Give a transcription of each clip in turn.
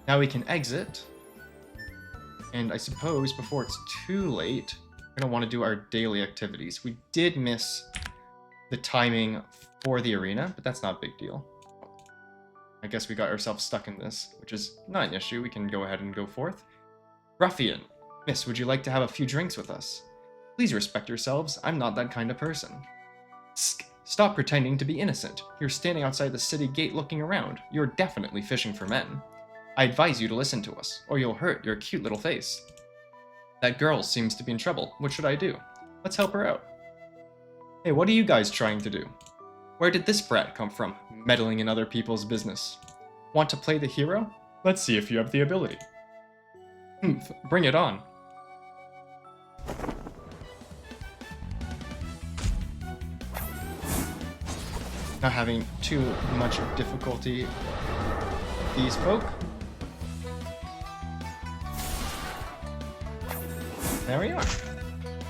Now we can exit. And I suppose before it's too late, we're going to want to do our daily activities. We did miss the timing for the arena, but that's not a big deal. I guess we got ourselves stuck in this, which is not an issue. We can go ahead and go forth. Ruffian, miss, would you like to have a few drinks with us? Please respect yourselves. I'm not that kind of person. Stop pretending to be innocent. You're standing outside the city gate looking around. You're definitely fishing for men. I advise you to listen to us, or you'll hurt your cute little face. That girl seems to be in trouble. What should I do? Let's help her out. Hey, what are you guys trying to do? Where did this brat come from, meddling in other people's business? Want to play the hero? Let's see if you have the ability. Bring it on. Not having too much difficulty with these folk. There we are.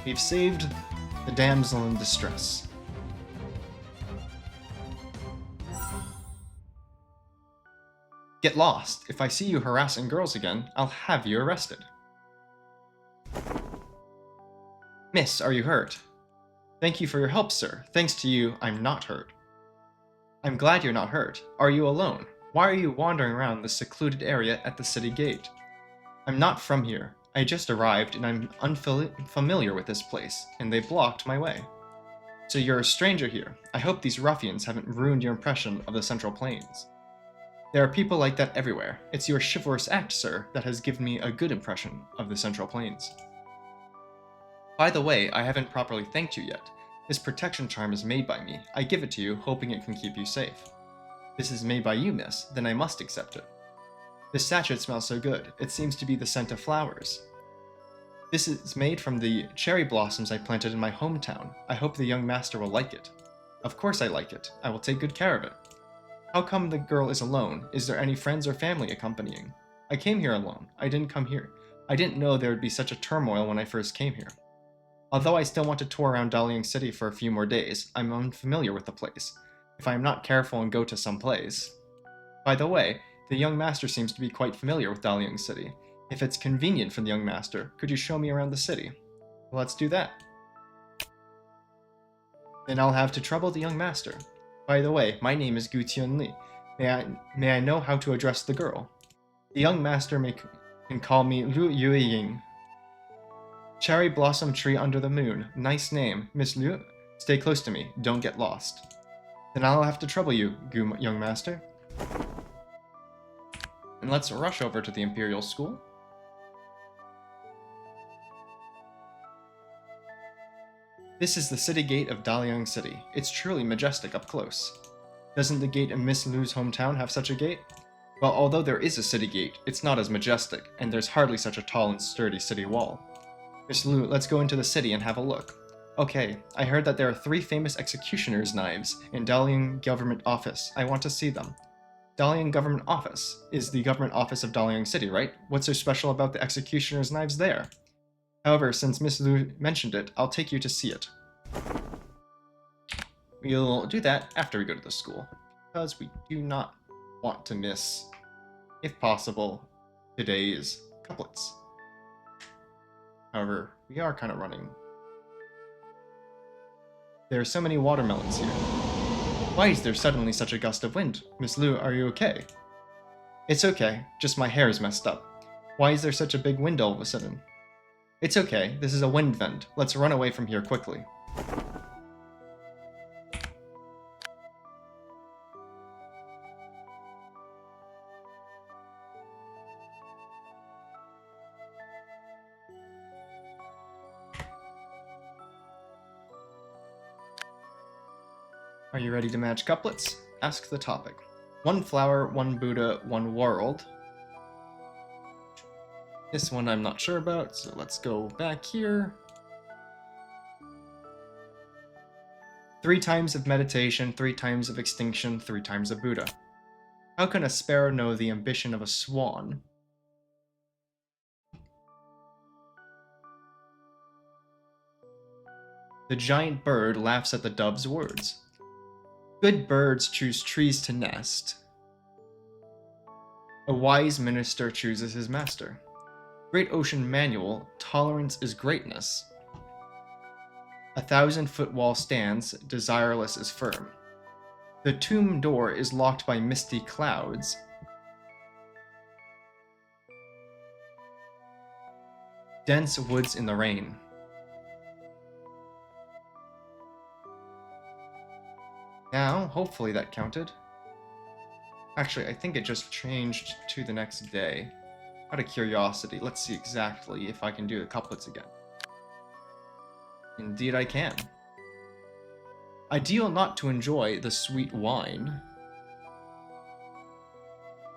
We've saved the damsel in distress. Get lost. If I see you harassing girls again, I'll have you arrested. Miss, are you hurt? Thank you for your help, sir. Thanks to you, I'm not hurt. I'm glad you're not hurt. Are you alone? Why are you wandering around the secluded area at the city gate? I'm not from here. I just arrived and I'm unfamiliar with this place, and they blocked my way. So you're a stranger here. I hope these ruffians haven't ruined your impression of the Central Plains. There are people like that everywhere. It's your chivalrous act, sir, that has given me a good impression of the Central Plains. By the way, I haven't properly thanked you yet. This protection charm is made by me. I give it to you, hoping it can keep you safe. This is made by you, miss, then I must accept it. This sachet smells so good. It seems to be the scent of flowers. This is made from the cherry blossoms I planted in my hometown. I hope the young master will like it. Of course I like it. I will take good care of it. How come the girl is alone? Is there any friends or family accompanying? I came here alone. I didn't come here. I didn't know there would be such a turmoil when I first came here. Although I still want to tour around Dalian City for a few more days, I'm unfamiliar with the place. If I am not careful and go to some place... By the way, the young master seems to be quite familiar with Dalian City. If it's convenient for the young master, could you show me around the city? Well, let's do that. Then I'll have to trouble the young master. By the way, my name is Gu Tianli. May I know how to address the girl? The young master can call me Lu Yueying. Cherry blossom tree under the moon. Nice name. Miss Liu, stay close to me. Don't get lost. Then I'll have to trouble you, young master. And let's rush over to the Imperial School. This is the city gate of Dalian City. It's truly majestic up close. Doesn't the gate in Miss Lu's hometown have such a gate? Well, although there is a city gate, it's not as majestic, and there's hardly such a tall and sturdy city wall. Miss Lu, let's go into the city and have a look. Okay, I heard that there are 3 famous executioner's knives in Dalian Government Office. I want to see them. Dalian Government Office is the government office of Dalian City, right? What's so special about the executioner's knives there? However, since Miss Lu mentioned it, I'll take you to see it. We'll do that after we go to the school, because we do not want to miss, if possible, today's couplets. However, we are kind of running. There are so many watermelons here. Why is there suddenly such a gust of wind? Miss Lu, are you okay? It's okay, just my hair is messed up. Why is there such a big wind all of a sudden? It's okay, this is a wind vent. Let's run away from here quickly. Are you ready to match couplets? Ask the topic. 1 flower, 1 Buddha, 1 world. This one I'm not sure about, so let's go back here. 3 times of meditation, 3 times of extinction, 3 times of Buddha. How can a sparrow know the ambition of a swan? The giant bird laughs at the dove's words. Good birds choose trees to nest. A wise minister chooses his master. Great Ocean Manual, tolerance is greatness. 1,000-foot wall stands, desireless is firm. The tomb door is locked by misty clouds. Dense woods in the rain. Now, hopefully that counted. Actually, I think it just changed to the next day. Out of curiosity, let's see exactly if I can do the couplets again. Indeed I can. Ideal not to enjoy the sweet wine.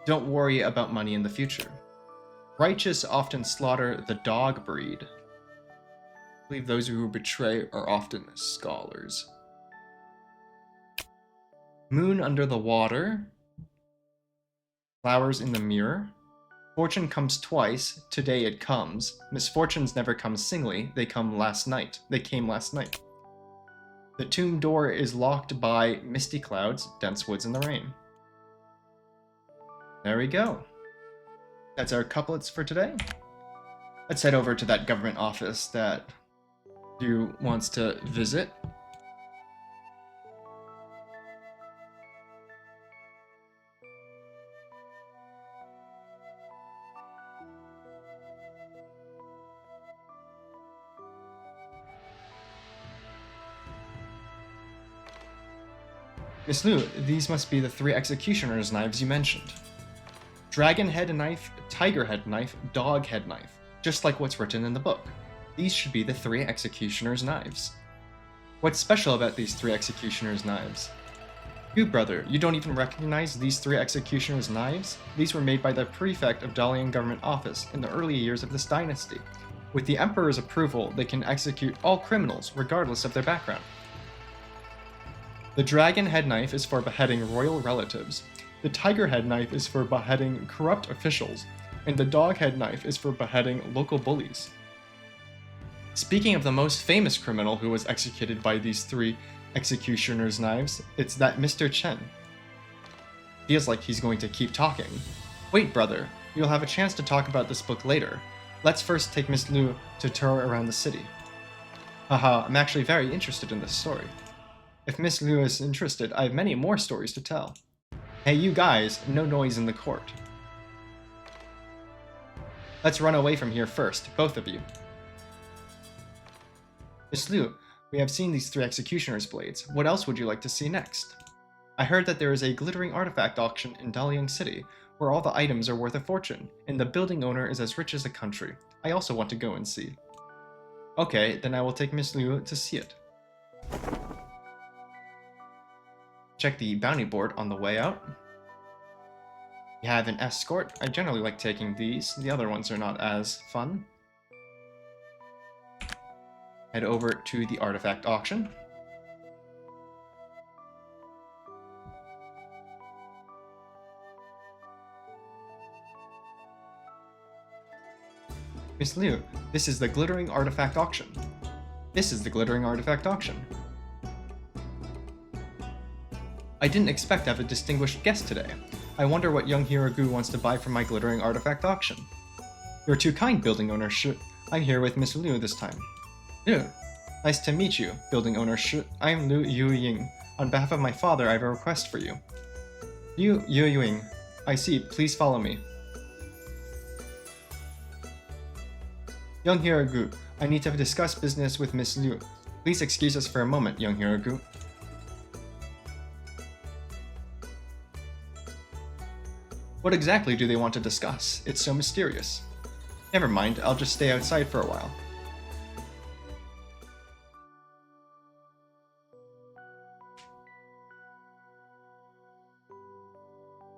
Don't worry about money in the future. Righteous often slaughter the dog breed. I believe those who betray are often scholars. Moon under the water. Flowers in the mirror. Fortune comes twice, today it comes. Misfortunes never come singly, they came last night. The tomb door is locked by misty clouds, dense woods in the rain. There we go. That's our couplets for today. Let's head over to that government office that Liu wants to visit. Miss Liu, these must be the 3 executioner's knives you mentioned. Dragon head knife, tiger head knife, dog head knife, just like what's written in the book. These should be the 3 executioner's knives. What's special about these 3 executioner's knives? You, brother, you don't even recognize these 3 executioner's knives? These were made by the prefect of Dalian government office in the early years of this dynasty. With the emperor's approval, they can execute all criminals, regardless of their background. The dragon head knife is for beheading royal relatives, the tiger head knife is for beheading corrupt officials, and the dog head knife is for beheading local bullies. Speaking of the most famous criminal who was executed by these 3 executioner's knives, it's that Mr. Chen. Feels like he's going to keep talking. Wait, brother, you'll have a chance to talk about this book later. Let's first take Miss Liu to tour around the city. Haha, I'm actually very interested in this story. If Miss Liu is interested, I have many more stories to tell. Hey you guys, no noise in the court. Let's run away from here first, both of you. Miss Liu, we have seen these 3 executioner's blades. What else would you like to see next? I heard that there is a glittering artifact auction in Dalian City, where all the items are worth a fortune, and the building owner is as rich as the country. I also want to go and see. Okay, then I will take Miss Liu to see it. Check the bounty board on the way out. We have an escort. I generally like taking these. The other ones are not as fun. Head over to the artifact auction. Miss Liu, this is the glittering artifact auction. This is the glittering artifact auction. I didn't expect to have a distinguished guest today. I wonder what young Hirogu wants to buy from my glittering artifact auction. You're too kind, building owner Shu. I'm here with Miss Liu this time. Liu, nice to meet you, building owner Shu. I am Liu Yuying. On behalf of my father, I have a request for you. Liu Yuying. I see, please follow me. Young Hirogu, I need to discuss business with Miss Liu. Please excuse us for a moment, young Hirogu. What exactly do they want to discuss? It's so mysterious. Never mind, I'll just stay outside for a while.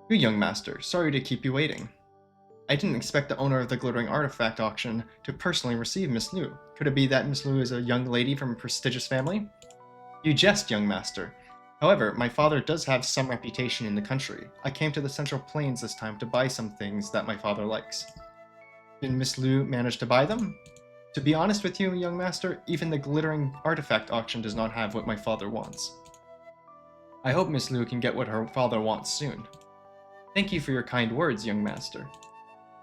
You young master, sorry to keep you waiting. I didn't expect the owner of the glittering artifact auction to personally receive Miss Liu. Could it be that Miss Liu is a young lady from a prestigious family? You jest, young master. However, my father does have some reputation in the country. I came to the Central Plains this time to buy some things that my father likes. Did Miss Liu manage to buy them? To be honest with you, young master, even the glittering artifact auction does not have what my father wants. I hope Miss Liu can get what her father wants soon. Thank you for your kind words, young master.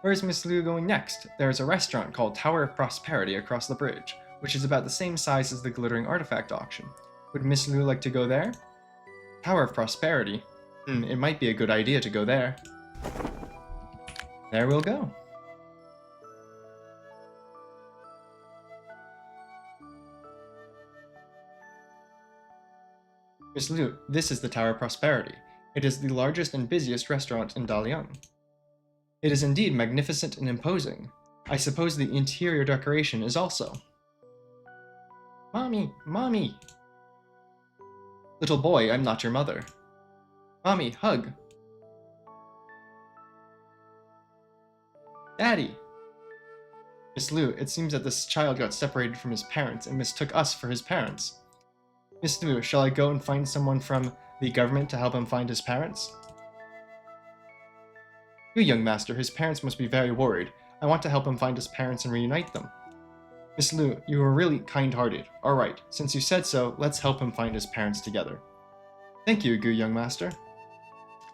Where's Miss Liu going next? There's a restaurant called Tower of Prosperity across the bridge, which is about the same size as the glittering artifact auction. Would Miss Liu like to go there? Tower of Prosperity? It might be a good idea to go there. There we'll go. Miss Liu, this is the Tower of Prosperity. It is the largest and busiest restaurant in Dalian. It is indeed magnificent and imposing. I suppose the interior decoration is also. Mommy, Mommy! Little boy, I'm not your mother. Mommy, hug! Daddy! Miss Liu, it seems that this child got separated from his parents and mistook us for his parents. Miss Liu, shall I go and find someone from the government to help him find his parents? You, young master, his parents must be very worried. I want to help him find his parents and reunite them. Miss Liu, you are really kind-hearted. Alright, since you said so, let's help him find his parents together. Thank you, Gu young master.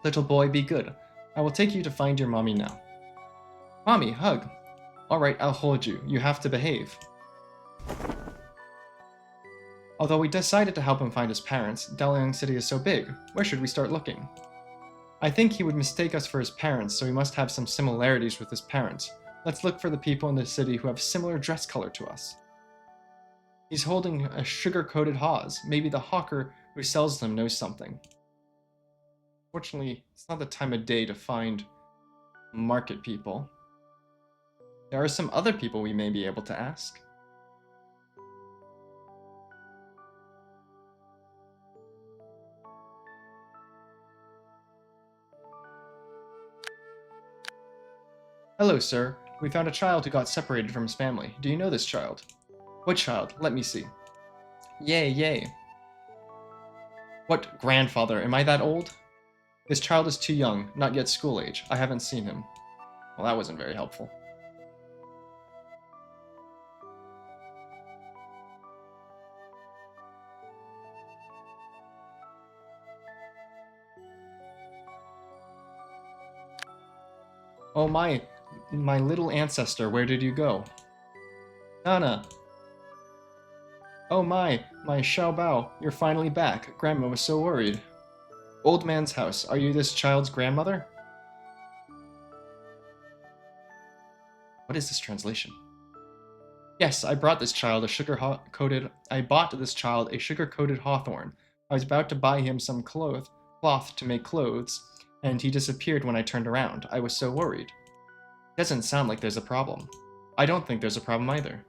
Little boy, be good. I will take you to find your mommy now. Mommy, hug. Alright, I'll hold you. You have to behave. Although we decided to help him find his parents, Dalian City is so big. Where should we start looking? I think he would mistake us for his parents, so we must have some similarities with his parents. Let's look for the people in the city who have similar dress color to us. He's holding a sugar-coated haws. Maybe the hawker who sells them knows something. Fortunately, it's not the time of day to find market people. There are some other people we may be able to ask. Hello, sir. We found a child who got separated from his family. Do you know this child? What child? Let me see. Yay, yay. What grandfather? Am I that old? This child is too young, not yet school age. I haven't seen him. Well, that wasn't very helpful. Oh my little ancestor, where did you go? Nana! Oh my Xiaobao, you're finally back. Grandma was so worried. Old man's house, are you this child's grandmother? What is this translation? Yes, I bought this child a sugar-coated hawthorn. I was about to buy him some cloth to make clothes, and he disappeared when I turned around. I was so worried. Doesn't sound like there's a problem. I don't think there's a problem either.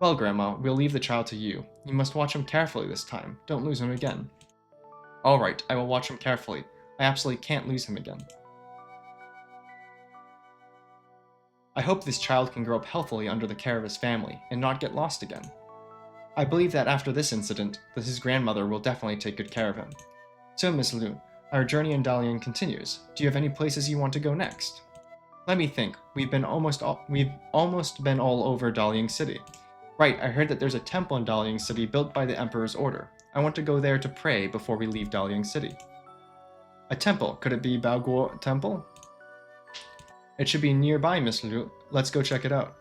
Well, Grandma, we'll leave the child to you. You must watch him carefully this time. Don't lose him again. Alright, I will watch him carefully. I absolutely can't lose him again. I hope this child can grow up healthily under the care of his family, and not get lost again. I believe that after this incident, that his grandmother will definitely take good care of him. So, Miss Liu, our journey in Dalian continues. Do you have any places you want to go next? Let me think. We've almost been all over Dalian City. Right, I heard that there's a temple in Dalian City built by the Emperor's order. I want to go there to pray before we leave Dalian City. A temple? Could it be Baoguo Temple? It should be nearby, Miss Liu. Let's go check it out.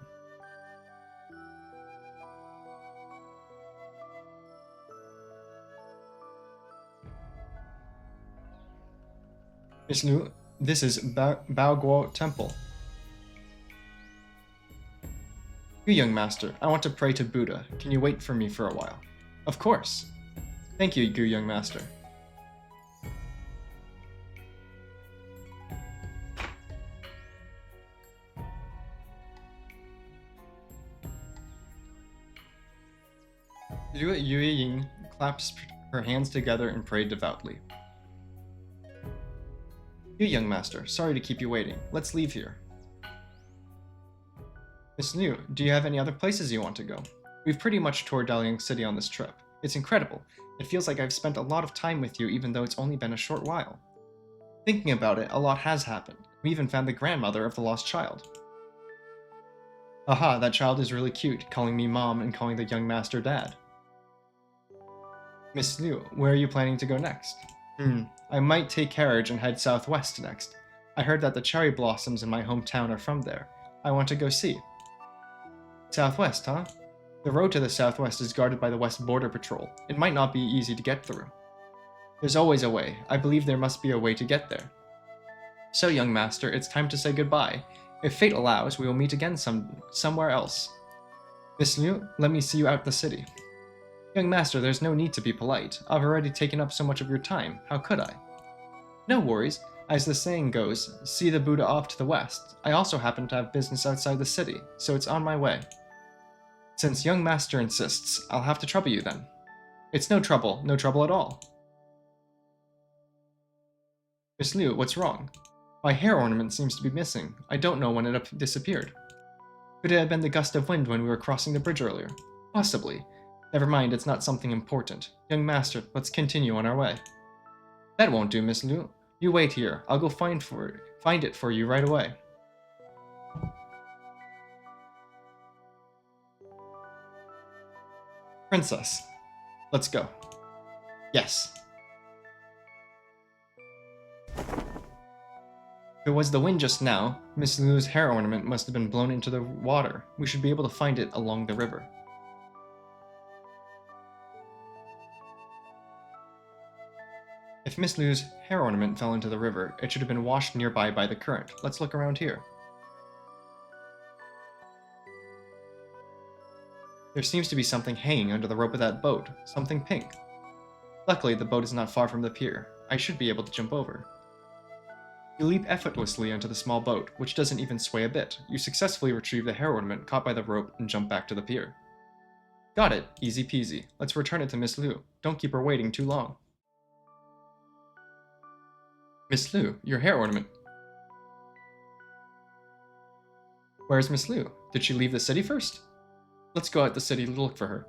Miss Liu, this is Baoguo Temple. You, young master, I want to pray to Buddha. Can you wait for me for a while? Of course. Thank you, Gu young master. Yue Ying claps her hands together and prayed devoutly. You, young master, sorry to keep you waiting. Let's leave here. Miss Liu, do you have any other places you want to go? We've pretty much toured Dalian City on this trip. It's incredible. It feels like I've spent a lot of time with you even though it's only been a short while. Thinking about it, a lot has happened. We even found the grandmother of the lost child. Aha, that child is really cute, calling me mom and calling the young master dad. Miss Liu, where are you planning to go next? I might take carriage and head southwest next. I heard that the cherry blossoms in my hometown are from there. I want to go see. Southwest, huh? The road to the southwest is guarded by the West Border Patrol. It might not be easy to get through. There's always a way. I believe there must be a way to get there. So, young master, it's time to say goodbye. If fate allows, we will meet again somewhere else. Miss Liu, let me see you out the city. Young master, there's no need to be polite. I've already taken up so much of your time. How could I? No worries. As the saying goes, see the Buddha off to the west. I also happen to have business outside the city, so it's on my way. Since young master insists, I'll have to trouble you then. It's no trouble at all. Miss Liu, what's wrong? My hair ornament seems to be missing. I don't know when it disappeared. Could it have been the gust of wind when we were crossing the bridge earlier? Possibly. Never mind, it's not something important. Young master, let's continue on our way. That won't do, Miss Liu. You wait here. I'll go find it for you right away. Princess, let's go. Yes. If it was the wind just now, Miss Liu's hair ornament must have been blown into the water. We should be able to find it along the river. If Miss Liu's hair ornament fell into the river, it should have been washed nearby by the current. Let's look around here. There seems to be something hanging under the rope of that boat, something pink. Luckily, the boat is not far from the pier. I should be able to jump over. You leap effortlessly onto the small boat, which doesn't even sway a bit. You successfully retrieve the hair ornament caught by the rope and jump back to the pier. Got it, easy peasy. Let's return it to Miss Liu. Don't keep her waiting too long. Miss Liu, your hair ornament. Where's Miss Liu? Did she leave the city first? Let's go out the city to look for her.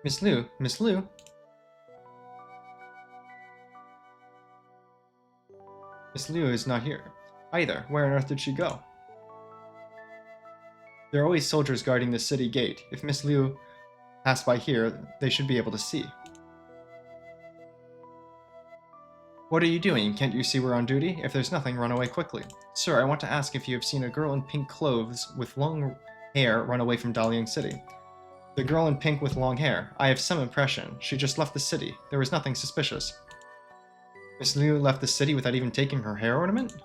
Miss Liu, Miss Liu. Miss Liu is not here. Either. Where on earth did she go? There are always soldiers guarding the city gate. If Miss Liu passed by here, they should be able to see. What are you doing? Can't you see we're on duty? If there's nothing, run away quickly. Sir, I want to ask if you have seen a girl in pink clothes with long hair run away from Dalian City. The girl in pink with long hair. I have some impression. She just left the city. There was nothing suspicious. Miss Liu left the city without even taking her hair ornament?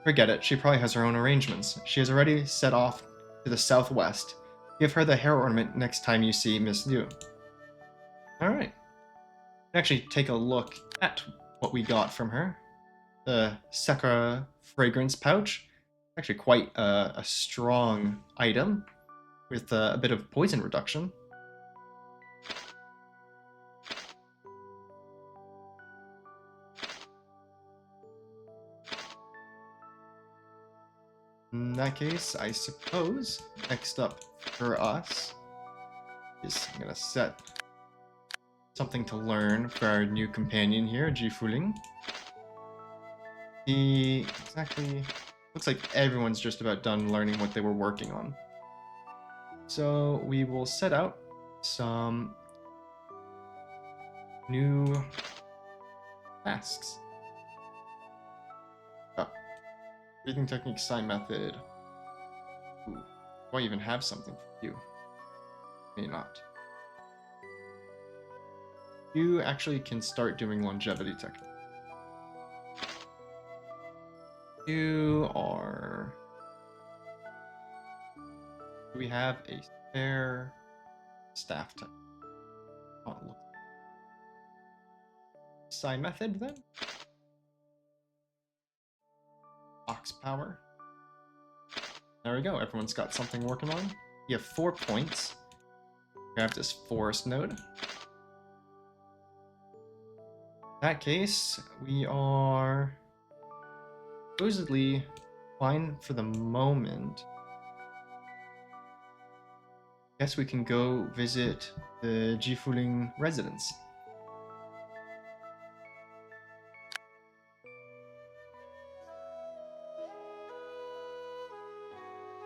Forget it. She probably has her own arrangements. She has already set off to the southwest. Give her the hair ornament next time you see Miss Liu. Alright. Actually take a look at what we got from her. The Sakura fragrance pouch. Actually quite a strong item with a bit of poison reduction. In that case, I suppose next up for us is I'm gonna set something to learn for our new companion here, Jifuling. He exactly looks like everyone's just about done learning what they were working on. So we will set out some new tasks. Breathing technique, sign method. Ooh, do I even have something for you? May not. You actually can start doing longevity technique. You are... Do we have a spare staff type? Oh, look. Sign method then? Ox power. There we go, everyone's got something working on. You have 4 points. Grab this forest node. In that case, we are supposedly fine for the moment. Guess we can go visit the Jifuling residence.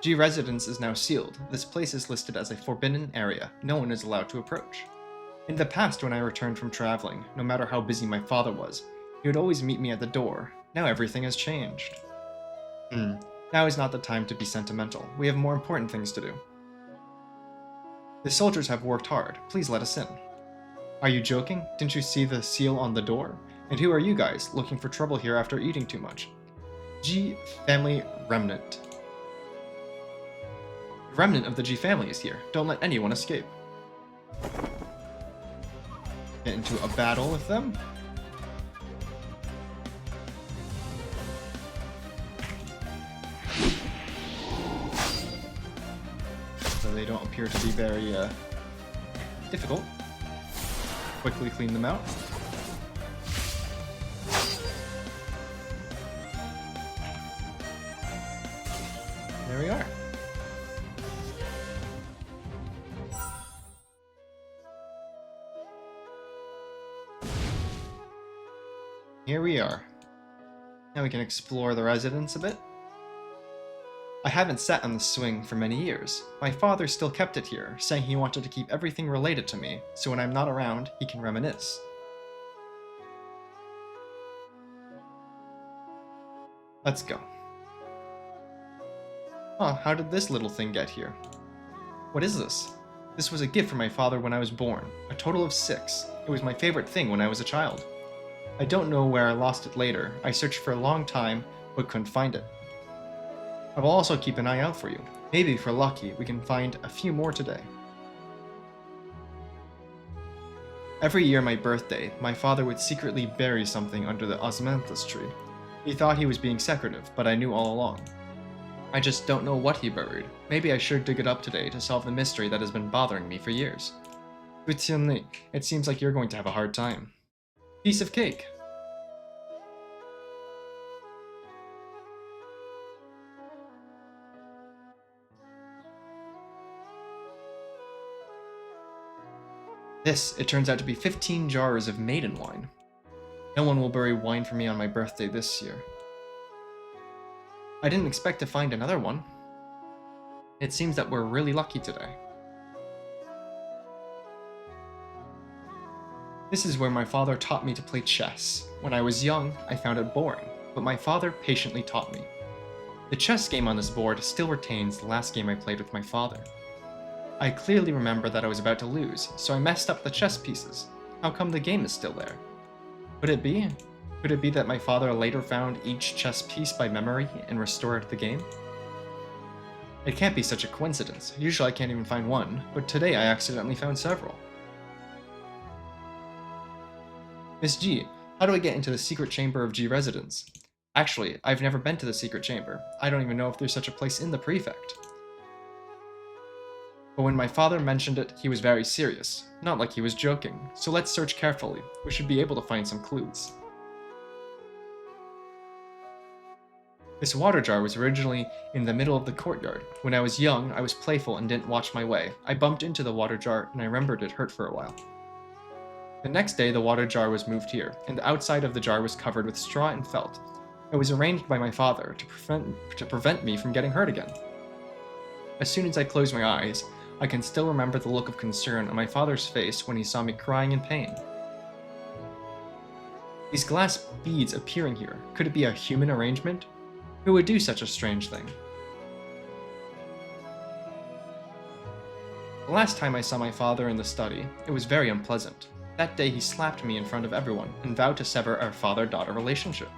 G residence is now sealed. This place is listed as a forbidden area. No one is allowed to approach. In the past, when I returned from traveling, no matter how busy my father was, he would always meet me at the door. Now everything has changed. Now is not the time to be sentimental. We have more important things to do. The soldiers have worked hard. Please let us in. Are you joking? Didn't you see the seal on the door? And who are you guys, looking for trouble here after eating too much? G family remnant. The remnant of the G family is here. Don't let anyone escape. Get into a battle with them. So they don't appear to be very difficult. Quickly clean them out. There we are. Here we are. Now we can explore the residence a bit. I haven't sat on the swing for many years. My father still kept it here, saying he wanted to keep everything related to me, so when I'm not around, he can reminisce. Let's go. Huh, how did this little thing get here? What is this? This was a gift from my father when I was born, a total of 6. It was my favorite thing when I was a child. I don't know where I lost it later. I searched for a long time, but couldn't find it. I will also keep an eye out for you. Maybe if we're lucky, we can find a few more today. Every year on my birthday, my father would secretly bury something under the osmanthus tree. He thought he was being secretive, but I knew all along. I just don't know what he buried. Maybe I should dig it up today to solve the mystery that has been bothering me for years. Butianli, it seems like you're going to have a hard time. Piece of cake. This, it turns out to be 15 jars of maiden wine. No one will bury wine for me on my birthday this year. I didn't expect to find another one. It seems that we're really lucky today. This is where my father taught me to play chess. When I was young, I found it boring, but my father patiently taught me. The chess game on this board still retains the last game I played with my father. I clearly remember that I was about to lose, so I messed up the chess pieces. How come the game is still there? Could it be? Could it be that my father later found each chess piece by memory and restored the game? It can't be such a coincidence. Usually I can't even find one, but today I accidentally found several. Miss G, how do I get into the secret chamber of G residence? Actually, I've never been to the secret chamber. I don't even know if there's such a place in the prefect. But when my father mentioned it, he was very serious. Not like he was joking. So let's search carefully. We should be able to find some clues. This water jar was originally in the middle of the courtyard. When I was young, I was playful and didn't watch my way. I bumped into the water jar and I remembered it hurt for a while. The next day, the water jar was moved here, and the outside of the jar was covered with straw and felt. It was arranged by my father to prevent me from getting hurt again. As soon as I closed my eyes, I can still remember the look of concern on my father's face when he saw me crying in pain. These glass beads appearing here, could it be a human arrangement? Who would do such a strange thing? The last time I saw my father in the study, it was very unpleasant. That day he slapped me in front of everyone and vowed to sever our father-daughter relationship.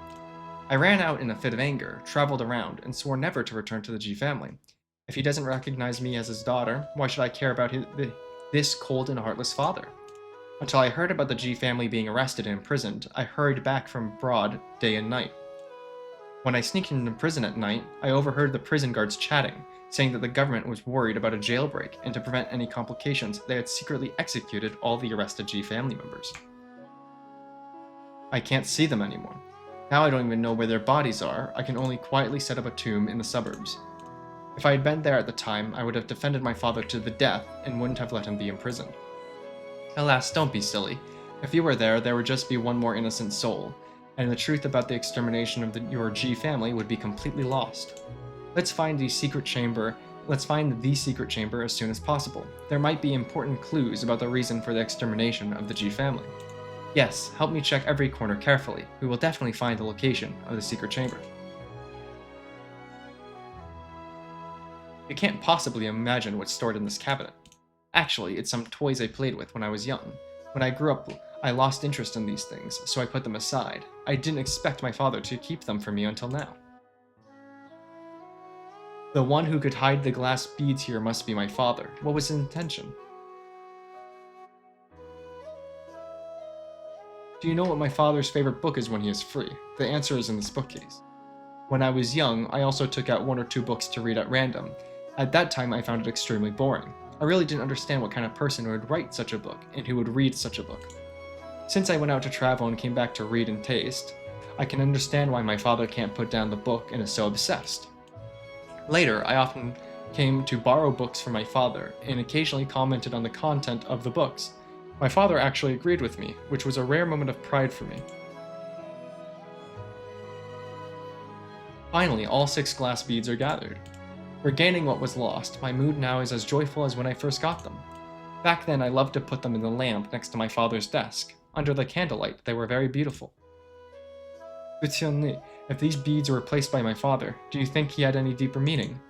I ran out in a fit of anger, traveled around, and swore never to return to the G family. If he doesn't recognize me as his daughter, why should I care about this cold and heartless father? Until I heard about the G family being arrested and imprisoned, I hurried back from abroad day and night. When I sneaked into prison at night, I overheard the prison guards chatting, saying that the government was worried about a jailbreak, and to prevent any complications, they had secretly executed all the arrested G family members. I can't see them anymore. Now I don't even know where their bodies are. I can only quietly set up a tomb in the suburbs. If I had been there at the time, I would have defended my father to the death and wouldn't have let him be imprisoned. Alas, don't be silly. If you were there would just be one more innocent soul, and the truth about the extermination of your G family would be completely lost. Let's find the secret chamber Let's find the secret chamber as soon as possible. There might be important clues about the reason for the extermination of the G family. Yes, help me check every corner carefully. We will definitely find the location of the secret chamber. You can't possibly imagine what's stored in this cabinet. Actually, it's some toys I played with when I was young. When I grew up, I lost interest in these things, so I put them aside. I didn't expect my father to keep them from me until now. The one who could hide the glass beads here must be my father. What was his intention? Do you know what my father's favorite book is when he is free? The answer is in this bookcase. When I was young, I also took out 1 or 2 books to read at random. At that time, I found it extremely boring. I really didn't understand what kind of person would write such a book, and who would read such a book. Since I went out to travel and came back to read and taste, I can understand why my father can't put down the book and is so obsessed. Later, I often came to borrow books from my father, and occasionally commented on the content of the books. My father actually agreed with me, which was a rare moment of pride for me. Finally, all 6 glass beads are gathered. Regaining what was lost, my mood now is as joyful as when I first got them. Back then, I loved to put them in the lamp next to my father's desk. Under the candlelight, they were very beautiful. If these beads were placed by my father, do you think he had any deeper meaning?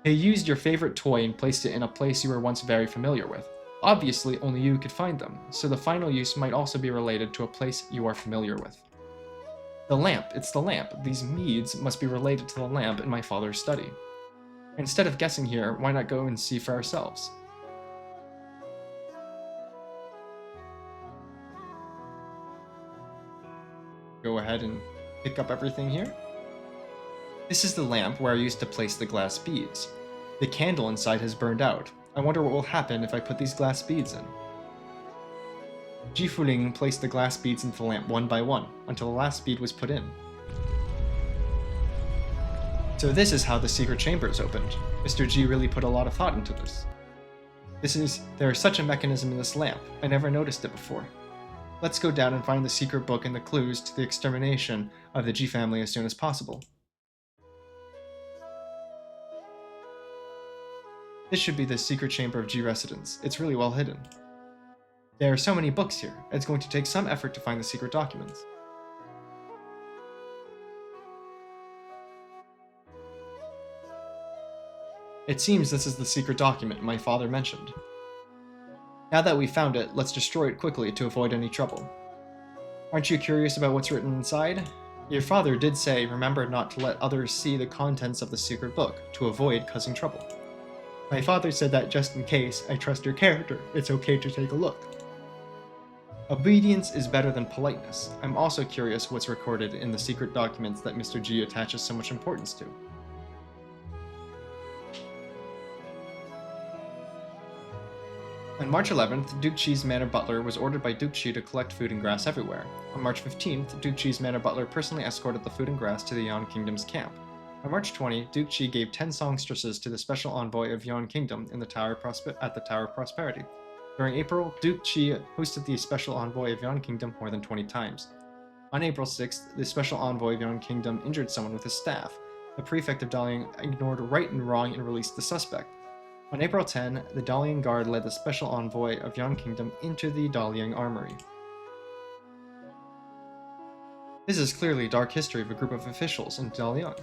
He used your favorite toy and placed it in a place you were once very familiar with. Obviously, only you could find them, so the final use might also be related to a place you are familiar with. The lamp, it's the lamp. These beads must be related to the lamp in my father's study. Instead of guessing here, why not go and see for ourselves? Go ahead and pick up everything here. This is the lamp where I used to place the glass beads. The candle inside has burned out. I wonder what will happen if I put these glass beads in. Ji Fuling placed the glass beads into the lamp one by one, until the last bead was put in. So this is how the secret chamber is opened. Mr. G really put a lot of thought into this. There is such a mechanism in this lamp. I never noticed it before. Let's go down and find the secret book and the clues to the extermination of the G family as soon as possible. This should be the secret chamber of G residence. It's really well hidden. There are so many books here, it's going to take some effort to find the secret documents. It seems this is the secret document my father mentioned. Now that we've found it, let's destroy it quickly to avoid any trouble. Aren't you curious about what's written inside? Your father did say, remember not to let others see the contents of the secret book, to avoid causing trouble. My father said that just in case, I trust your character, it's okay to take a look. Obedience is better than politeness. I'm also curious what's recorded in the secret documents that Mr. G attaches so much importance to. On March 11th, Duke Chi's manor butler was ordered by Duke Chi to collect food and grass everywhere. On March 15th, Duke Chi's manor butler personally escorted the food and grass to the Yan Kingdom's camp. On March 20, Duke Chi gave 10 songstresses to the special envoy of Yan Kingdom at the Tower of Prosperity. During April, Duke Chi hosted the special envoy of Yan Kingdom more than 20 times. On April 6th, the special envoy of Yan Kingdom injured someone with his staff. The prefect of Dalian ignored right and wrong and released the suspect. On April 10, the Dalian Guard led the special envoy of Yan Kingdom into the Dalian Armory. This is clearly dark history of a group of officials in Dalian.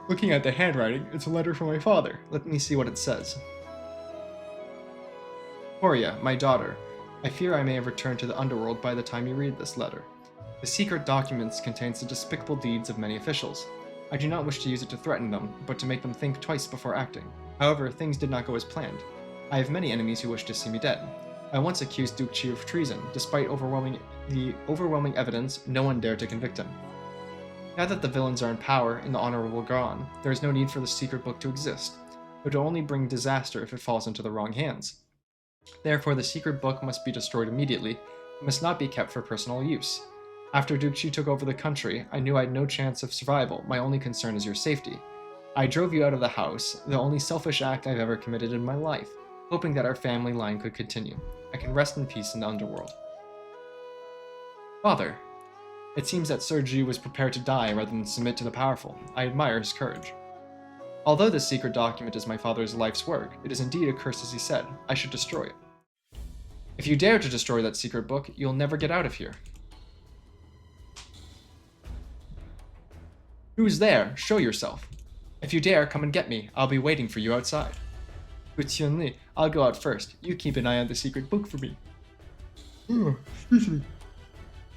Looking at the handwriting, it's a letter from my father. Let me see what it says. Horia, my daughter, I fear I may have returned to the underworld by the time you read this letter. The secret documents contains the despicable deeds of many officials. I do not wish to use it to threaten them, but to make them think twice before acting. However, things did not go as planned. I have many enemies who wish to see me dead. I once accused Duke Chi of treason. Despite the overwhelming evidence, no one dared to convict him. Now that the villains are in power and the honor will go on, there is no need for the secret book to exist. It will only bring disaster if it falls into the wrong hands. Therefore, the secret book must be destroyed immediately and must not be kept for personal use. After Duke Chi took over the country, I knew I had no chance of survival. My only concern is your safety. I drove you out of the house, the only selfish act I've ever committed in my life, hoping that our family line could continue. I can rest in peace in the underworld. Father, it seems that Sir Ji was prepared to die rather than submit to the powerful. I admire his courage. Although this secret document is my father's life's work, it is indeed a curse as he said. I should destroy it. If you dare to destroy that secret book, you'll never get out of here. Who's there? Show yourself. If you dare, come and get me. I'll be waiting for you outside. Li, I'll go out first. You keep an eye on the secret book for me. Excuse me.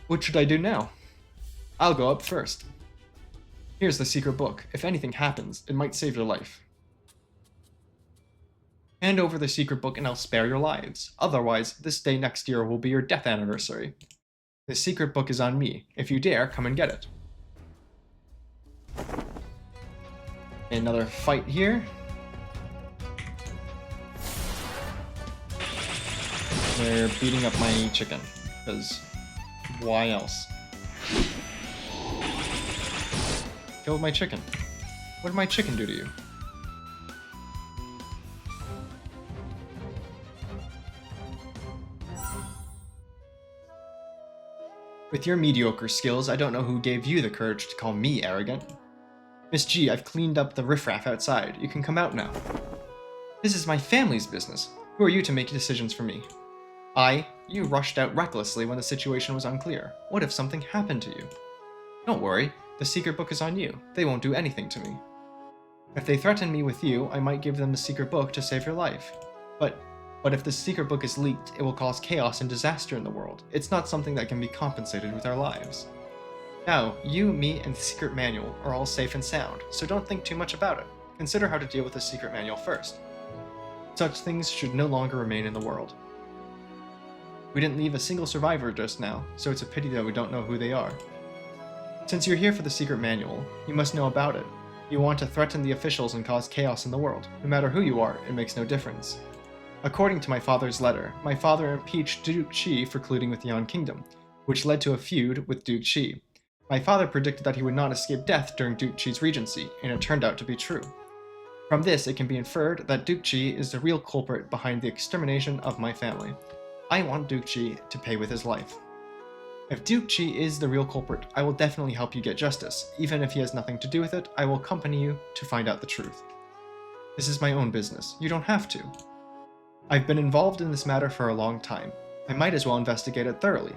What should I do now? I'll go up first. Here's the secret book. If anything happens, it might save your life. Hand over the secret book and I'll spare your lives. Otherwise, this day next year will be your death anniversary. The secret book is on me. If you dare, come and get it. Another fight here. They're beating up my chicken, because why else? Killed my chicken. What did my chicken do to you? With your mediocre skills, I don't know who gave you the courage to call me arrogant. Miss G, I've cleaned up the riffraff outside. You can come out now. This is my family's business. Who are you to make decisions for me? You rushed out recklessly when the situation was unclear. What if something happened to you? Don't worry, the secret book is on you. They won't do anything to me. If they threaten me with you, I might give them the secret book to save your life. But if the secret book is leaked, it will cause chaos and disaster in the world. It's not something that can be compensated with our lives. Now, you, me, and the secret manual are all safe and sound, so don't think too much about it. Consider how to deal with the secret manual first. Such things should no longer remain in the world. We didn't leave a single survivor just now, so it's a pity that we don't know who they are. Since you're here for the secret manual, you must know about it. You want to threaten the officials and cause chaos in the world. No matter who you are, it makes no difference. According to my father's letter, my father impeached Duke Shi for colluding with the Yan Kingdom, which led to a feud with Duke Shi. My father predicted that he would not escape death during Duke Shi's regency, and it turned out to be true. From this, it can be inferred that Duke Shi is the real culprit behind the extermination of my family. I want Duke Shi to pay with his life. If Duke Shi is the real culprit, I will definitely help you get justice. Even if he has nothing to do with it, I will accompany you to find out the truth. This is my own business. You don't have to. I've been involved in this matter for a long time. I might as well investigate it thoroughly.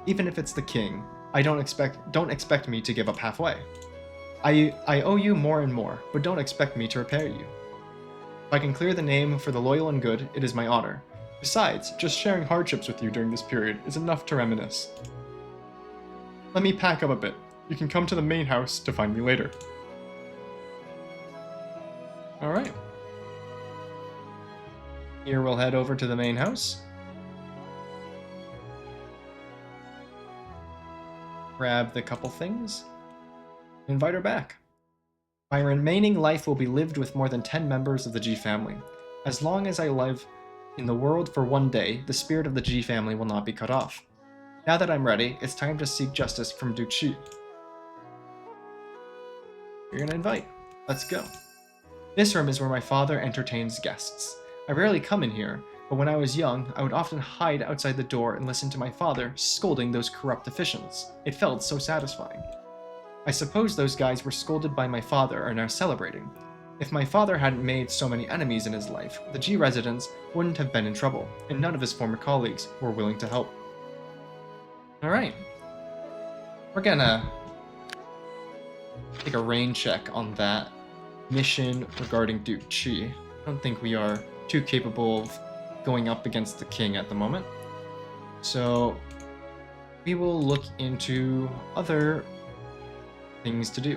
Even if it's the king, don't expect me to give up halfway. I owe you more and more, but don't expect me to repay you. If I can clear the name for the loyal and good, it is my honor. Besides, just sharing hardships with you during this period is enough to reminisce. Let me pack up a bit. You can come to the main house to find me later. Alright. Here we'll head over to the main house. Grab the couple things. Invite her back. My remaining life will be lived with more than 10 members of the G family. As long as I live in the world for one day, the spirit of the G family will not be cut off. Now that I'm ready, it's time to seek justice from Duke Shi. You're gonna invite. Let's go. This room is where my father entertains guests. I rarely come in here, but when I was young, I would often hide outside the door and listen to my father scolding those corrupt officials. It felt so satisfying. I suppose those guys were scolded by my father are now celebrating. If my father hadn't made so many enemies in his life, the G residents wouldn't have been in trouble, and none of his former colleagues were willing to help. Alright. We're gonna take a rain check on that mission regarding Duke Shi. I don't think we are too capable of going up against the king at the moment. So we will look into other things to do.